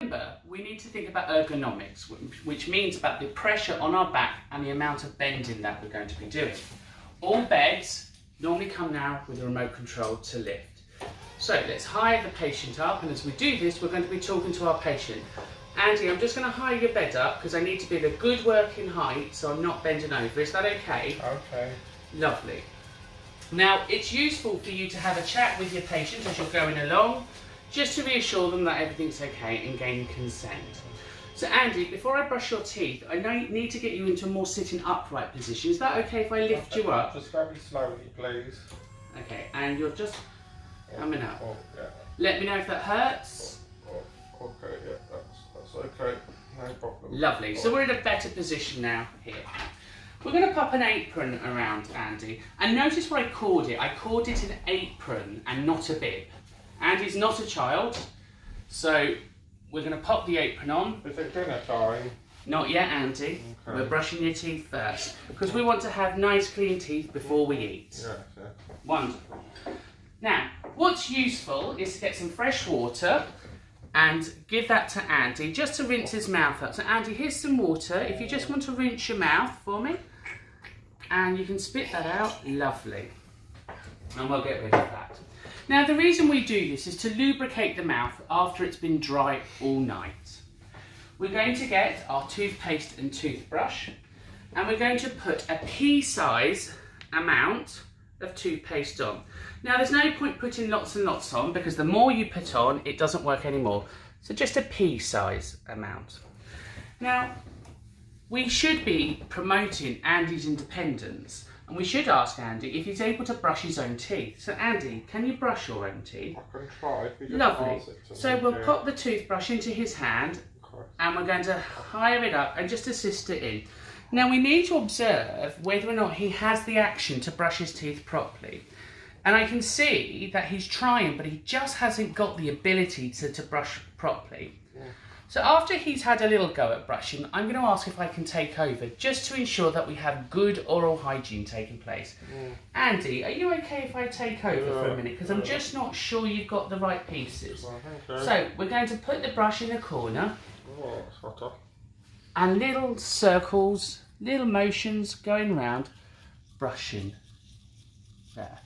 Remember, we need to think about ergonomics, which means about the pressure on our back and the amount of bending that we're going to be doing. All beds normally come now with a remote control to lift. So let's hire the patient up, and as we do this, we're going to be talking to our patient. Andy, I'm just going to hire your bed up because I need to be at a good working height so I'm not bending over. Is that okay? Okay. Lovely. Now, it's useful for you to have a chat with your patient as you're going along, just to reassure them that everything's okay and gain consent. So Andy, before I brush your teeth, I need to get you into a more sitting upright position. Is that okay if I lift you up? Just very slowly, please. Okay, and you're just coming up. Oh, yeah. Let me know if that hurts. Oh, okay, yeah, that's okay. No problem. Lovely. So we're in a better position now here. We're going to pop an apron around Andy. And notice what I called it. I called it an apron and not a bib. Andy's not a child, so we're going to pop the apron on. Is it dinner time? Not yet, Andy. Okay. We're brushing your teeth first, because we want to have nice clean teeth before we eat. Yes, yes. Wonderful. Now, what's useful is to get some fresh water and give that to Andy, just to rinse his mouth up. So Andy, here's some water. If you just want to rinse your mouth for me, and you can spit that out, lovely. And we'll get rid of that. Now, the reason we do this is to lubricate the mouth after it's been dry all night. We're going to get our toothpaste and toothbrush, and we're going to put a pea-size amount of toothpaste on. Now, there's no point putting lots and lots on, because the more you put on, it doesn't work anymore. So just a pea-size amount. Now, we should be promoting Andy's independence. And we should ask Andy if he's able to brush his own teeth. So Andy, can you brush your own teeth? I can try. If you just Lovely. pass it to So me, we'll yeah. pop the toothbrush into his hand, and we're going to higher it up and just assist it in. Now we need to observe whether or not he has the action to brush his teeth properly. And I can see that he's trying, but he just hasn't got the ability to brush properly. Yeah. So after he's had a little go at brushing, I'm going to ask if I can take over, just to ensure that we have good oral hygiene taking place. Yeah. Andy, are you okay if I take over for a minute? Because I'm just not sure you've got the right pieces. So we're going to put the brush in the corner. Oh, it's hotter. And little circles, little motions going round, brushing. There.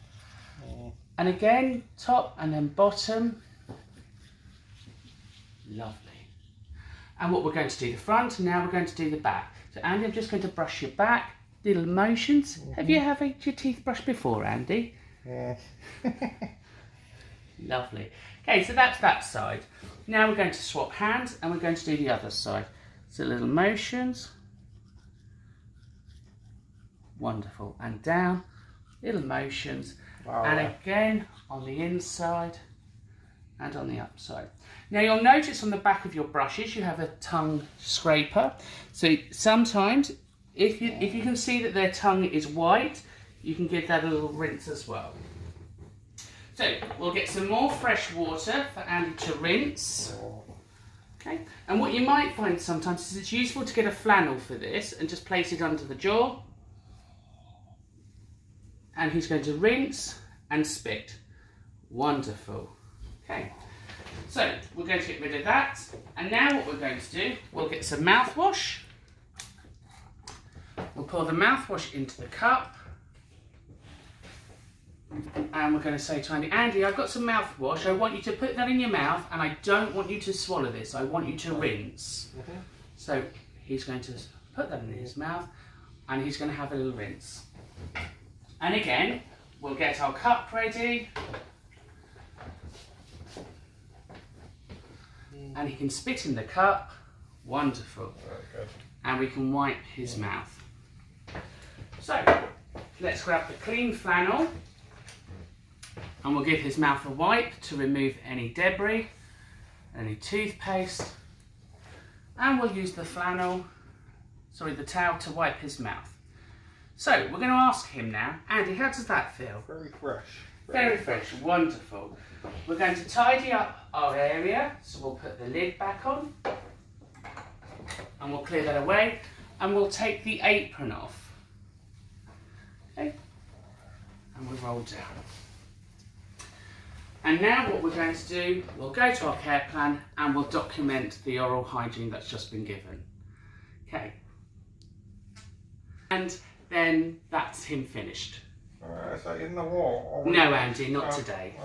Yeah. And again, top and then bottom. Lovely. And what we're going to do the front, and now we're going to do the back. So Andy, I'm just going to brush your back, little motions. Mm-hmm. Have you had your teeth brushed before, Andy? Yes. Lovely. Okay, so that's that side. Now we're going to swap hands, and we're going to do the other side. So little motions. Wonderful. And down, little motions. Wow. And again, on the inside and on the upside. Now you'll notice on the back of your brushes you have a tongue scraper. So sometimes if you can see that their tongue is white, you can give that a little rinse as well. So we'll get some more fresh water for Andy to rinse. Okay. And what you might find sometimes is it's useful to get a flannel for this and just place it under the jaw. And he's going to rinse and spit. Wonderful. Okay. So we're going to get rid of that, and now what we're going to do, we'll get some mouthwash. We'll pour the mouthwash into the cup, and we're going to say to Andy, Andy, I've got some mouthwash. I want you to put that in your mouth, and I don't want you to swallow this. I want you to rinse. Mm-hmm. So he's going to put that in his mouth, and he's going to have a little rinse. And again, we'll get our cup ready. And he can spit in the cup. Wonderful. Okay. And we can wipe his mouth. So, let's grab the clean flannel, and we'll give his mouth a wipe to remove any debris, any toothpaste, and we'll use the towel to wipe his mouth. So, we're going to ask him now, Andy, how does that feel? Very fresh. Very fresh, wonderful. We're going to tidy up our area, so we'll put the lid back on, and we'll clear that away, and we'll take the apron off. Okay, and we'll roll down. And now what we're going to do, we'll go to our care plan and we'll document the oral hygiene that's just been given. Okay. And then that's him finished. Is that in the wall? No, Andy, not today.